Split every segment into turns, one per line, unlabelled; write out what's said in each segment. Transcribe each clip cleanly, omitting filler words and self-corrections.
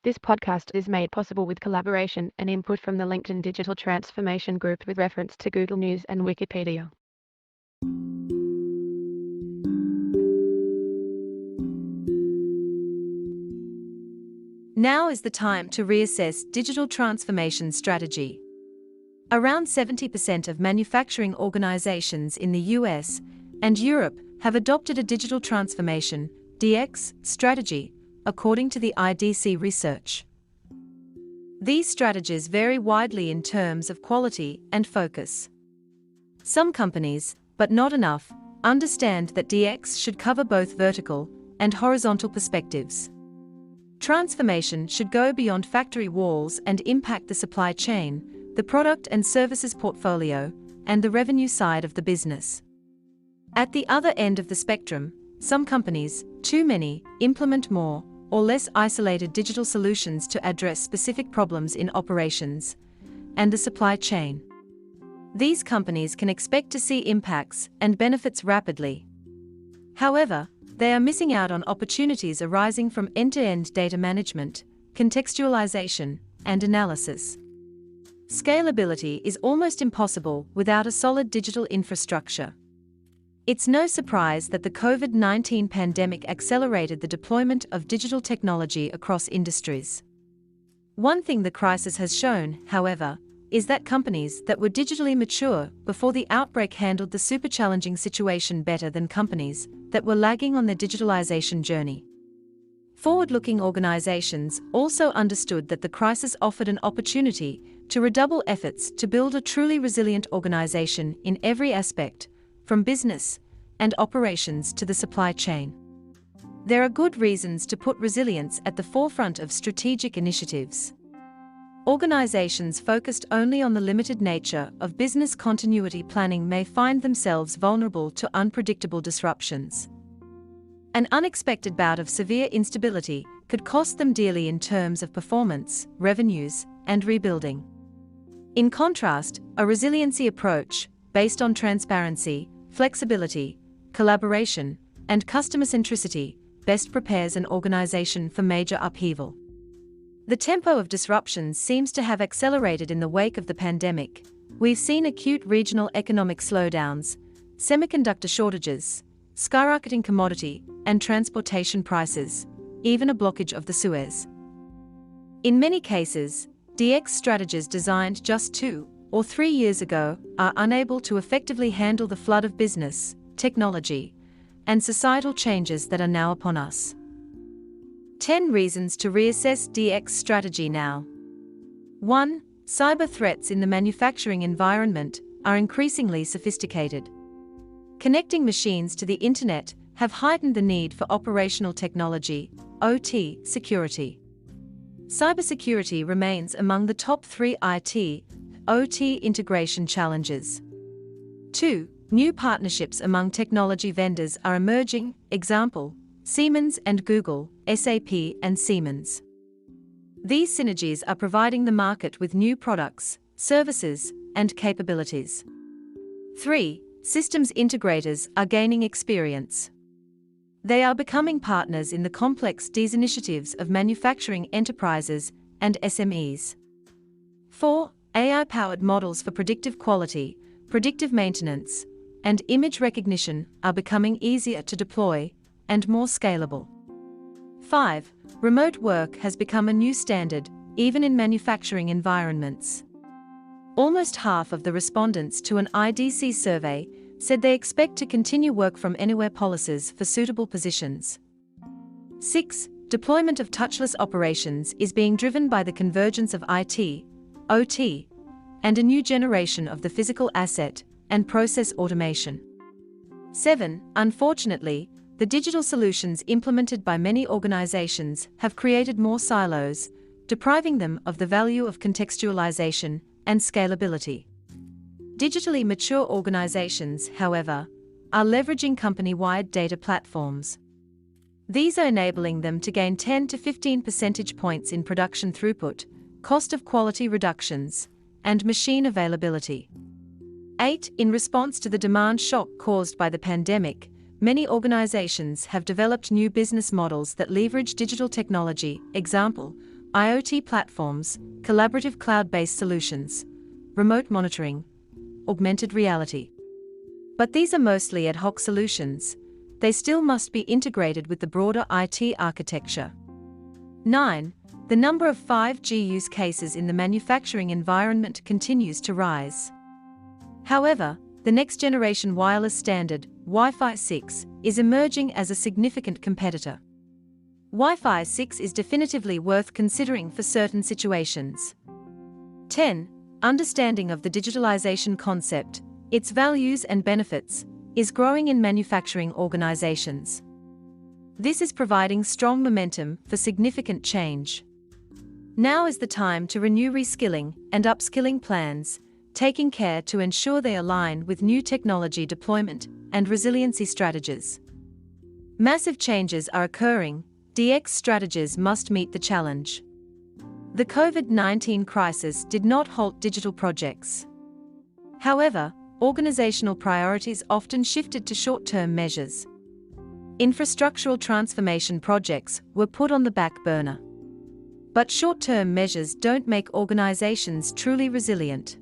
This podcast is made possible with collaboration and input from the LinkedIn Digital Transformation Group with reference to Google News and Wikipedia.
Now is the time to reassess digital transformation strategy. Around 70% of manufacturing organizations in the US and Europe have adopted a digital transformation (DX) strategy, according to the IDC research. These strategies vary widely in terms of quality and focus. Some companies, but not enough, understand that DX should cover both vertical and horizontal perspectives. Transformation should go beyond factory walls and impact the supply chain, the product and services portfolio, and the revenue side of the business. At the other end of the spectrum, some companies, too many, implement more or less isolated digital solutions to address specific problems in operations and the supply chain. These companies can expect to see impacts and benefits rapidly. However, they are missing out on opportunities arising from end-to-end data management, contextualization, and analysis. Scalability is almost impossible without a solid digital infrastructure. It's no surprise that the COVID-19 pandemic accelerated the deployment of digital technology across industries. One thing the crisis has shown, however, is that companies that were digitally mature before the outbreak handled the super challenging situation better than companies that were lagging on their digitalization journey. Forward-looking organizations also understood that the crisis offered an opportunity to redouble efforts to build a truly resilient organization in every aspect, from business and operations to the supply chain. There are good reasons to put resilience at the forefront of strategic initiatives. Organizations focused only on the limited nature of business continuity planning may find themselves vulnerable to unpredictable disruptions. An unexpected bout of severe instability could cost them dearly in terms of performance, revenues, and rebuilding. In contrast, a resiliency approach, based on transparency, flexibility, collaboration, and customer centricity, best prepares an organization for major upheaval. The tempo of disruptions seems to have accelerated in the wake of the pandemic. We've seen acute regional economic slowdowns, semiconductor shortages, skyrocketing commodity and transportation prices, even a blockage of the Suez. In many cases, DX strategies designed just 2 or 3 years ago are unable to effectively handle the flood of business, technology, and societal changes that are now upon us. 10 reasons to reassess DX strategy now. 1. Cyber threats in the manufacturing environment are increasingly sophisticated. Connecting machines to the internet have heightened the need for operational technology, OT, security. Cybersecurity remains among the top 3 IT, OT integration challenges. 2. New partnerships among technology vendors are emerging, example, Siemens and Google, SAP and Siemens. These synergies are providing the market with new products, services, and capabilities. 3. Systems integrators are gaining experience. They are becoming partners in the complex DX initiatives of manufacturing enterprises and SMEs. 4. AI-powered models for predictive quality, predictive maintenance, and image recognition are becoming easier to deploy and more scalable. 5. Remote work has become a new standard, even in manufacturing environments. Almost half of the respondents to an IDC survey said they expect to continue work from anywhere policies for suitable positions. 6. Deployment of touchless operations is being driven by the convergence of IT, OT, and a new generation of the physical asset and process automation. 7. Unfortunately, the digital solutions implemented by many organizations have created more silos, depriving them of the value of contextualization and scalability. Digitally mature organizations, however, are leveraging company-wide data platforms. These are enabling them to gain 10 to 15 percentage points in production throughput, cost of quality reductions, and machine availability. 8. In response to the demand shock caused by the pandemic, many organizations have developed new business models that leverage digital technology, example, IoT platforms, collaborative cloud-based solutions, remote monitoring, augmented reality. But these are mostly ad hoc solutions. They still must be integrated with the broader IT architecture. 9. The number of 5G use cases in the manufacturing environment continues to rise. However, the next-generation wireless standard, Wi-Fi 6, is emerging as a significant competitor. Wi-Fi 6 is definitively worth considering for certain situations. 10. Understanding of the digitalization concept, its values and benefits, is growing in manufacturing organizations. This is providing strong momentum for significant change. Now is the time to renew reskilling and upskilling plans, taking care to ensure they align with new technology deployment and resiliency strategies. Massive changes are occurring. DX strategies must meet the challenge. The COVID-19 crisis did not halt digital projects. However, organizational priorities often shifted to short-term measures. Infrastructural transformation projects were put on the back burner. But short-term measures don't make organizations truly resilient.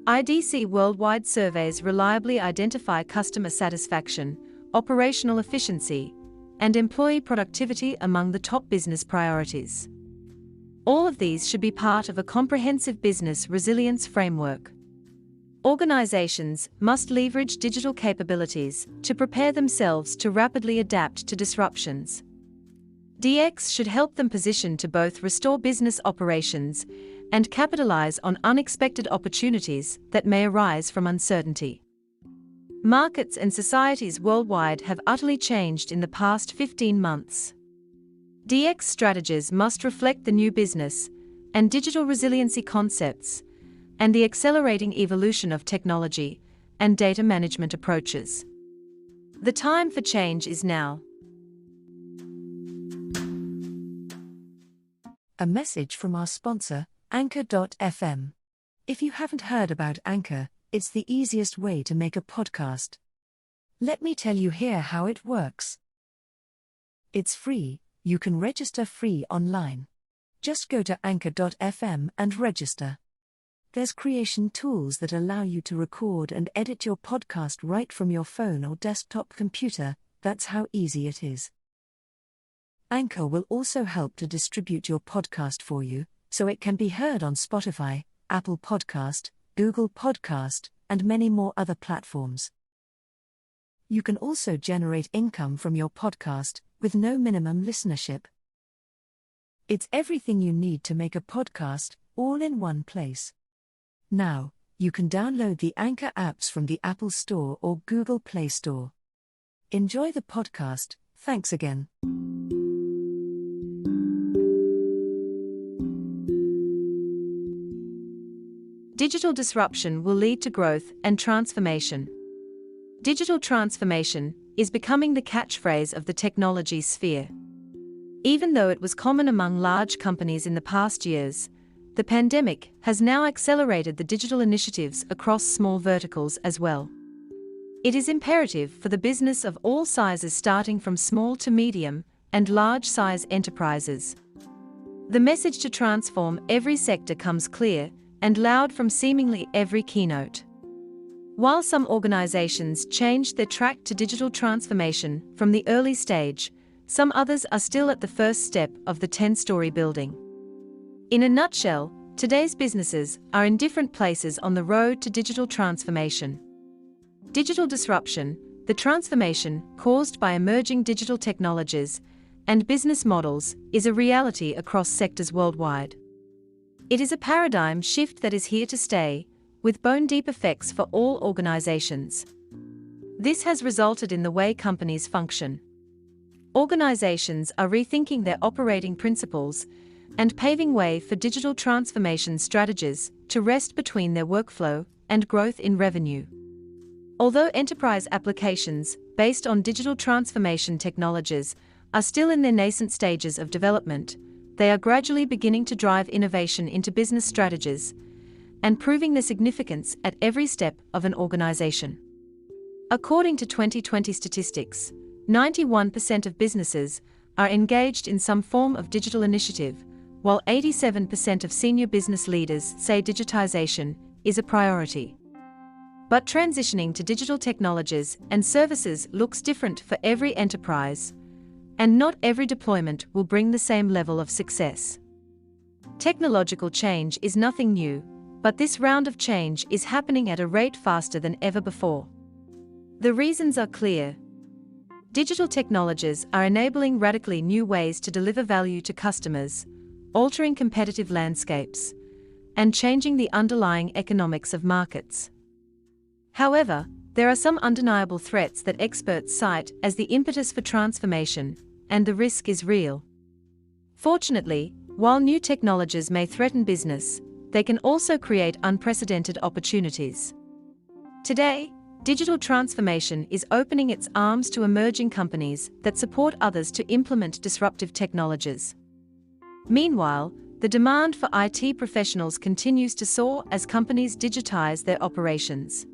IDC worldwide surveys reliably identify customer satisfaction, operational efficiency, and employee productivity among the top business priorities. All of these should be part of a comprehensive business resilience framework. Organizations must leverage digital capabilities to prepare themselves to rapidly adapt to disruptions. DX should help them position to both restore business operations and capitalize on unexpected opportunities that may arise from uncertainty. Markets and societies worldwide have utterly changed in the past 15 months. DX strategies must reflect the new business and digital resiliency concepts and the accelerating evolution of technology and data management approaches. The time for change is now.
A message from our sponsor, Anchor.fm. If you haven't heard about Anchor, it's the easiest way to make a podcast. Let me tell you here how it works. It's free, you can register free online. Just go to Anchor.fm and register. There's creation tools that allow you to record and edit your podcast right from your phone or desktop computer. That's how easy it is. Anchor will also help to distribute your podcast for you, so it can be heard on Spotify, Apple Podcast, Google Podcast, and many more other platforms. You can also generate income from your podcast, with no minimum listenership. It's everything you need to make a podcast, all in one place. Now, you can download the Anchor apps from the Apple Store or Google Play Store. Enjoy the podcast. Thanks again.
Digital disruption will lead to growth and transformation. Digital transformation is becoming the catchphrase of the technology sphere. Even though it was common among large companies in the past years, the pandemic has now accelerated the digital initiatives across small verticals as well. It is imperative for the business of all sizes, starting from small to medium and large-size enterprises. The message to transform every sector comes clear and loud from seemingly every keynote. While some organizations changed their track to digital transformation from the early stage, some others are still at the first step of the 10-story building. In a nutshell, today's businesses are in different places on the road to digital transformation. Digital disruption, the transformation caused by emerging digital technologies and business models, is a reality across sectors worldwide. It is a paradigm shift that is here to stay, with bone-deep effects for all organizations. This has resulted in the way companies function. Organizations are rethinking their operating principles and paving way for digital transformation strategies to rest between their workflow and growth in revenue. Although enterprise applications based on digital transformation technologies are still in their nascent stages of development, they are gradually beginning to drive innovation into business strategies and proving their significance at every step of an organization. According to 2020 statistics, 91% of businesses are engaged in some form of digital initiative, while 87% of senior business leaders say digitization is a priority. But transitioning to digital technologies and services looks different for every enterprise, and not every deployment will bring the same level of success. Technological change is nothing new, but this round of change is happening at a rate faster than ever before. The reasons are clear. Digital technologies are enabling radically new ways to deliver value to customers, altering competitive landscapes, and changing the underlying economics of markets. However, there are some undeniable threats that experts cite as the impetus for transformation, and the risk is real. Fortunately, while new technologies may threaten business, they can also create unprecedented opportunities. Today, digital transformation is opening its arms to emerging companies that support others to implement disruptive technologies. Meanwhile, the demand for IT professionals continues to soar as companies digitize their operations.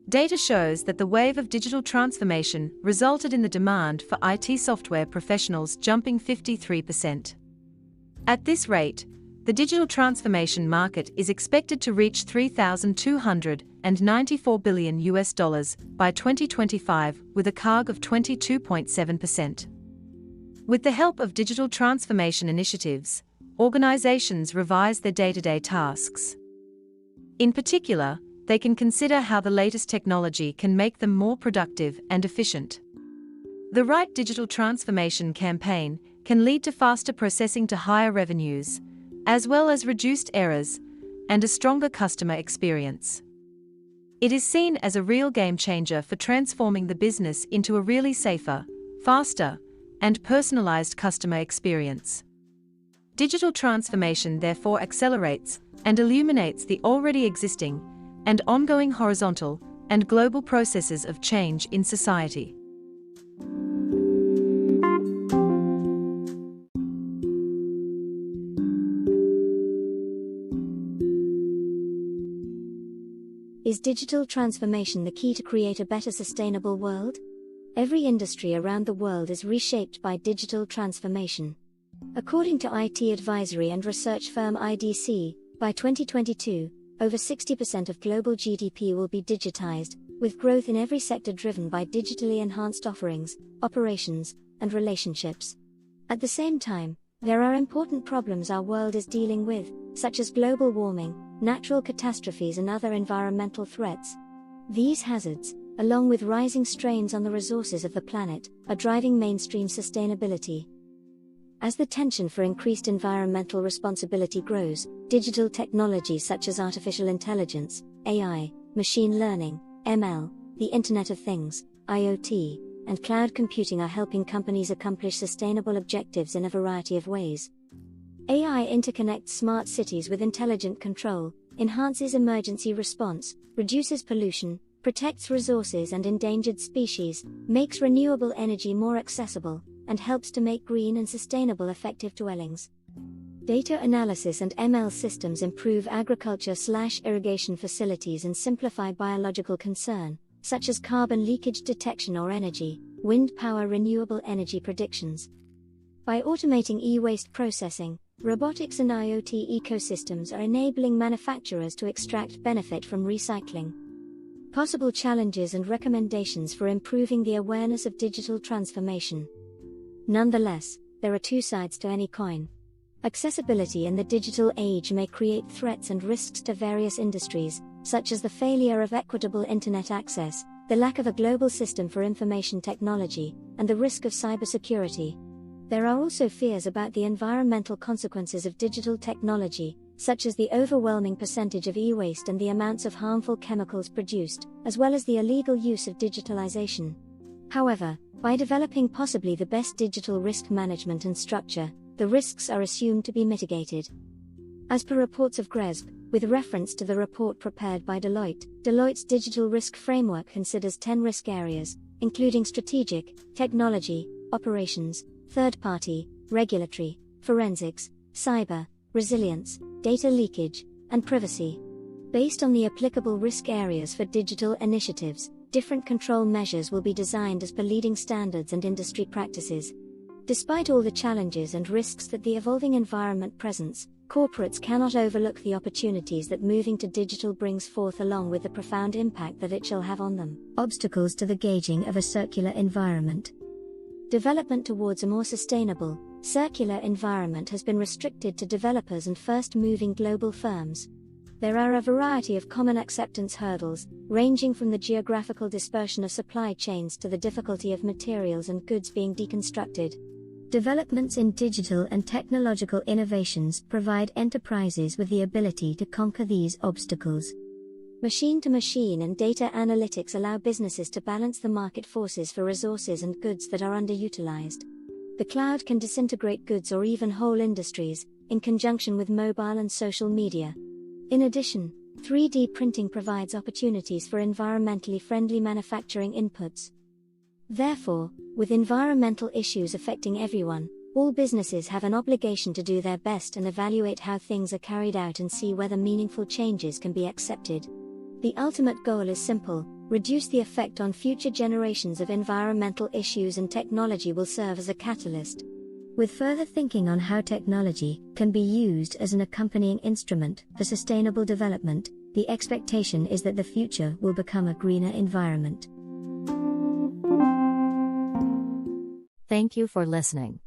Data shows that the wave of digital transformation resulted in the demand for IT software professionals jumping 53%. At this rate, the digital transformation market is expected to reach $3,294 billion by 2025, with a CAGR of 22.7%. With the help of digital transformation initiatives, organizations revise their day-to-day tasks. In particular, they can consider how the latest technology can make them more productive and efficient. The right digital transformation campaign can lead to faster processing to higher revenues, as well as reduced errors and a stronger customer experience. It is seen as a real game changer for transforming the business into a really safer, faster, and personalized customer experience. Digital transformation therefore accelerates and illuminates the already existing and ongoing horizontal and global processes of change in society.
Is digital transformation the key to create a better sustainable world? Every industry around the world is reshaped by digital transformation. According to IT advisory and research firm IDC, by 2022, over 60% of global GDP will be digitized, with growth in every sector driven by digitally enhanced offerings, operations, and relationships. At the same time, there are important problems our world is dealing with, such as global warming, natural catastrophes, and other environmental threats. These hazards, along with rising strains on the resources of the planet, are driving mainstream sustainability. As the tension for increased environmental responsibility grows, digital technologies such as artificial intelligence, AI, machine learning, ML, the Internet of Things, IoT, and cloud computing are helping companies accomplish sustainable objectives in a variety of ways. AI interconnects smart cities with intelligent control, enhances emergency response, reduces pollution, protects resources and endangered species, makes renewable energy more accessible, and helps to make green and sustainable effective dwellings. Data analysis and ML systems improve agriculture/irrigation facilities and simplify biological concern, such as carbon leakage detection or wind power renewable energy predictions. By automating e-waste processing, robotics and IoT ecosystems are enabling manufacturers to extract benefit from recycling. Possible challenges and recommendations for improving the awareness of digital transformation. Nonetheless, there are two sides to any coin. Accessibility in the digital age may create threats and risks to various industries, such as the failure of equitable internet access, the lack of a global system for information technology, and the risk of cybersecurity. There are also fears about the environmental consequences of digital technology, such as the overwhelming percentage of e-waste and the amounts of harmful chemicals produced, as well as the illegal use of digitalization. However, by developing possibly the best digital risk management and structure, the risks are assumed to be mitigated. As per reports of GRESB, with reference to the report prepared by Deloitte's digital risk framework considers 10 risk areas, including strategic, technology, operations, third-party, regulatory, forensics, cyber, resilience, data leakage, and privacy. Based on the applicable risk areas for digital initiatives, different control measures will be designed as per leading standards and industry practices. Despite all the challenges and risks that the evolving environment presents, corporates cannot overlook the opportunities that moving to digital brings forth, along with the profound impact that it shall have on them. Obstacles to the gauging of a circular environment. Development towards a more sustainable, circular environment has been restricted to developers and first-moving global firms. There are a variety of common acceptance hurdles, ranging from the geographical dispersion of supply chains to the difficulty of materials and goods being deconstructed. Developments in digital and technological innovations provide enterprises with the ability to conquer these obstacles. Machine-to-machine and data analytics allow businesses to balance the market forces for resources and goods that are underutilized. The cloud can disintegrate goods or even whole industries, in conjunction with mobile and social media. In addition, 3D printing provides opportunities for environmentally friendly manufacturing inputs. Therefore, with environmental issues affecting everyone, all businesses have an obligation to do their best and evaluate how things are carried out and see whether meaningful changes can be accepted. The ultimate goal is simple: reduce the effect on future generations of environmental issues, and technology will serve as a catalyst. With further thinking on how technology can be used as an accompanying instrument for sustainable development, the expectation is that the future will become a greener environment.
Thank you for listening.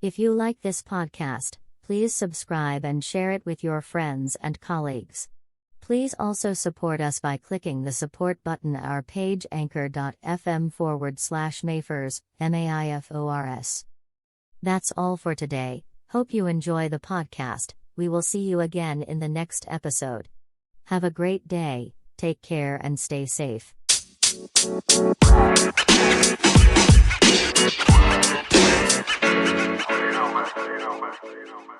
If you like this podcast, please subscribe and share it with your friends and colleagues. Please also support us by clicking the support button at our page anchor.fm/Maifors, Maifors. That's all for today. Hope you enjoy the podcast. We will see you again in the next episode. Have a great day, take care and stay safe.
You know, man.